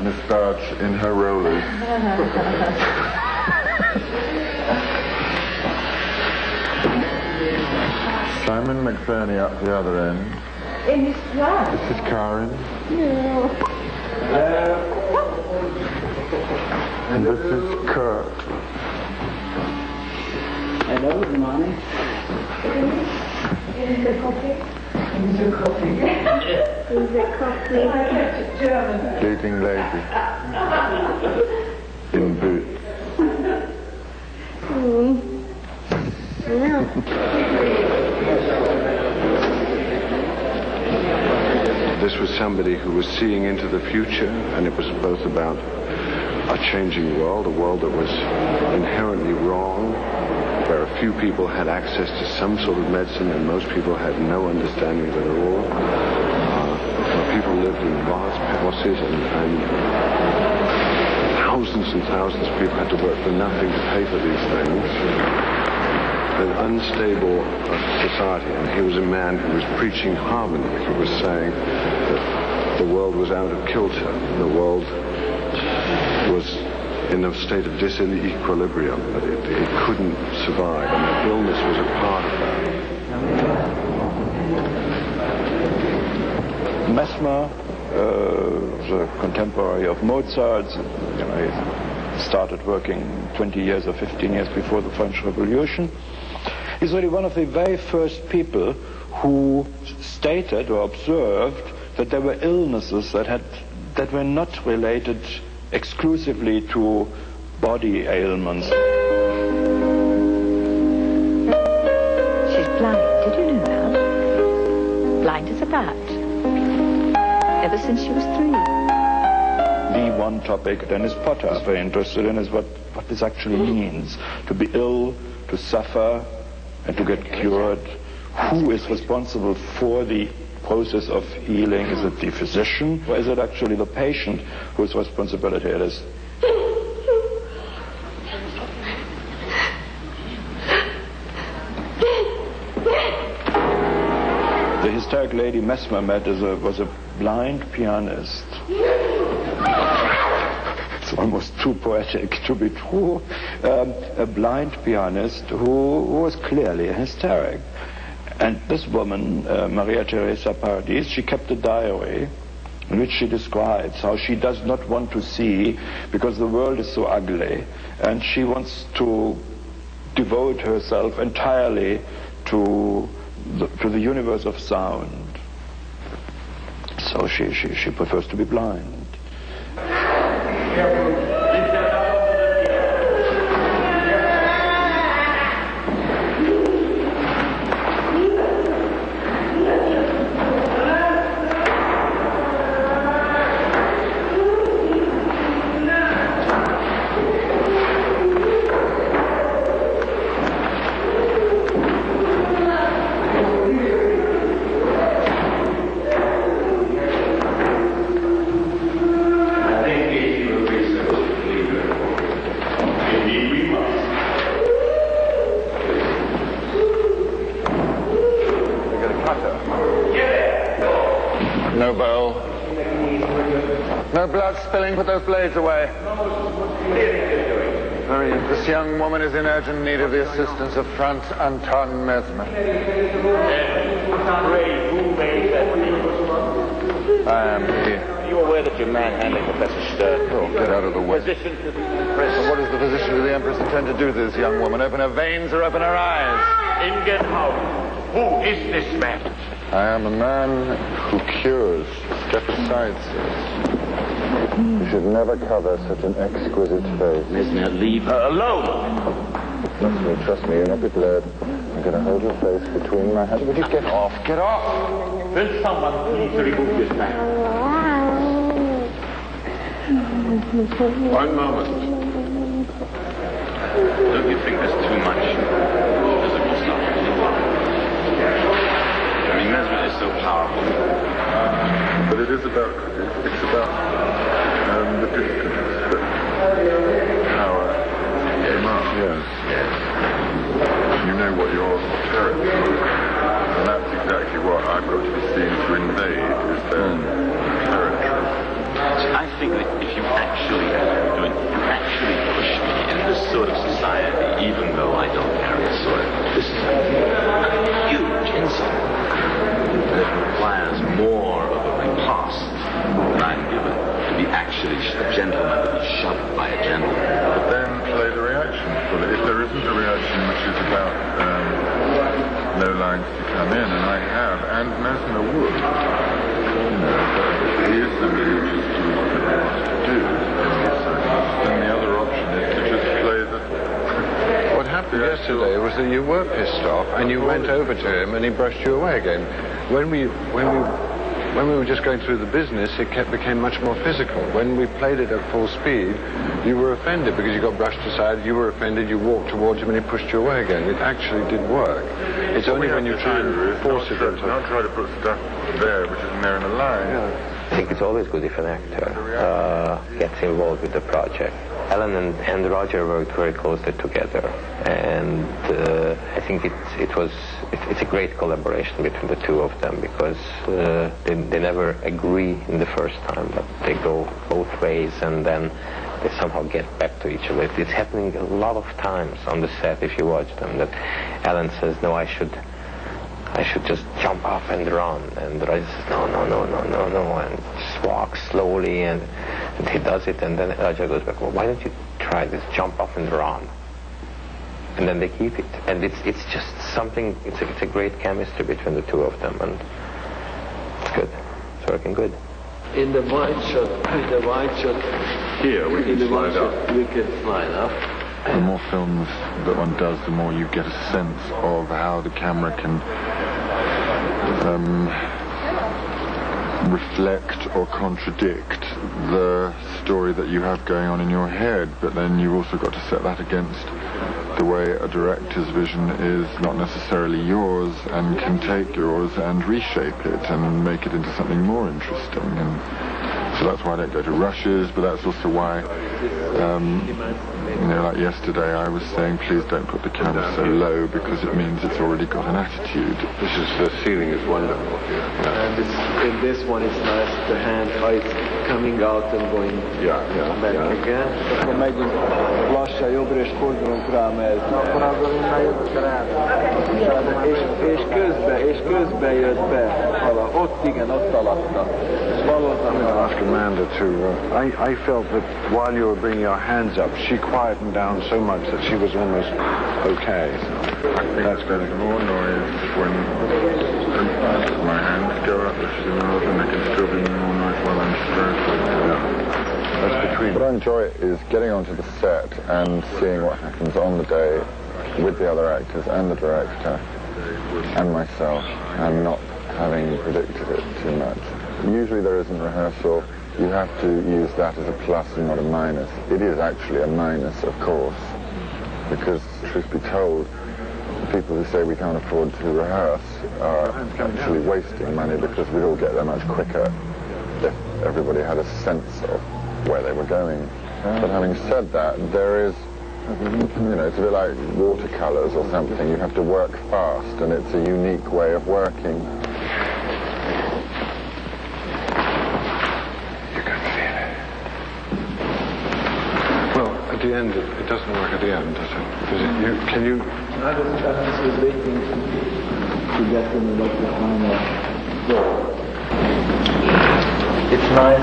moustache in her rollers. Simon McBurney up the other end. In his flat. This is Karen. No. And this is Kurt. Hello, good morning. Is it coffee? Is it coffee? Is it coffee? German. Leading lady. In boots. This was somebody who was seeing into the future, and it was both about a changing world, a world that was inherently wrong, where a few people had access to some sort of medicine and most people had no understanding of it at all. Where people lived in vast houses and thousands of people had to work for nothing to pay for these things. An unstable society, and he was a man who was preaching harmony, who was saying that the world was out of kilter, the world was in a state of disequilibrium, that it couldn't survive, and that illness was a part of that. Mesmer was a contemporary of Mozart's. He started working 20 years or 15 years before the French Revolution. He's really one of the very first people who stated or observed that there were illnesses that were not related exclusively to body ailments. She's blind, did you know that? Blind as a bat. Ever since she was 3. The one topic Dennis Potter is very interested in is what this actually means. To be ill, to suffer, and to get cured. Who is responsible for the process of healing? Is it the physician, or is it actually the patient whose responsibility it is? The hysteric lady Mesmer met was a blind pianist. It's almost too poetic to be true. A blind pianist who was clearly a hysteric. And this woman, Maria Teresa Paradis, she kept a diary in which she describes how she does not want to see because the world is so ugly, and she wants to devote herself entirely to the universe of sound. So she prefers to be blind. No bowl. No blood spilling. Put those blades away. This young woman is in urgent need of the assistance of Franz Anton Mesmer. I am here. Are you aware that you're manhandling Professor Stern? Oh, get out of the way. Physician to the Well, what does the physician to the Empress intend to do to this young woman? Open her veins or open her eyes? Ingenhaus. Who is this man? I am a man who cures. Step aside, sir. You should never cover such an exquisite face. Mesmer, leave her alone. Trust me, you'll not be blurred. I'm going to hold your face between my hands. Would you get off? Get off! Will someone please remove this man? One moment. Don't you think there's too much physical stuff? I mean, Mesmer is so powerful. But it is about, it's about the distance that power demands. Yes. You know what your territory is, and that's exactly what I'm going to be seen to invade, is their territory. I think that if you come in, and I have, and Mesmer would. You know, but he is somebody who just does what he wants to do. Then the other option is to just play the... What happened yesterday was that you were pissed off and you went over to him and he brushed you away again. When we were just going through the business, it became much more physical. When we played it at full speed, you were offended because you got brushed aside, you were offended, you walked towards him and he pushed you away again. It actually did work. It's only when you try and force it into... Not try to put stuff there which isn't there in a line. Yeah. I think it's always good if an actor gets involved with the project. Alan and Roger worked very closely together, and I think it's a great collaboration between the two of them, because they never agree in the first time, but they go both ways and then they somehow get back to each other. It's happening a lot of times on the set if you watch them, that Alan says, no, I should just jump off and run, and Roger says, no, and just walk slowly, and he does it, and then Roger goes back, well, why don't you try this, jump off and run? And then they keep it, and it's just something, it's a great chemistry between the two of them, and it's good, it's working good. In the wide shot Here, we can slide up. we can slide up. The more films that one does, the more you get a sense of how the camera can reflect or contradict the story that you have going on in your head, but then you've also got to set that against the way a director's vision is not necessarily yours and can take yours and reshape it and make it into something more interesting. And so that's why I don't go to rushes, but that's also why you know, like yesterday I was saying, please don't put the camera so low because it means it's already got an attitude. The ceiling is wonderful here. Yeah. And in this one it's nice, the hand, how it's coming out and going back again. Akkor megyünk lassan jobbra és fordulunk rá, mert és közben jött be, ott igen, ott alatta. I'm going to ask Amanda to... I felt that while you were bringing your hands up, she quietened down so much that she was almost okay. I think that's there's more noise when my hands go up, which is in the north, and there can still be more noise while I'm stroking. That's between... What I enjoy is getting onto the set and seeing what happens on the day with the other actors and the director and myself, and not having predicted it too much. Usually there isn't rehearsal. You have to use that as a plus and not a minus. It is actually a minus, of course, because, truth be told, the people who say we can't afford to rehearse are actually wasting money, because we'd all get there much quicker if everybody had a sense of where they were going. But having said that, there is, you know, it's a bit like watercolors or something. You have to work fast, and it's a unique way of working. At the end, it doesn't work at the end, does it? Can you... I was waiting to get in the final. It's nice.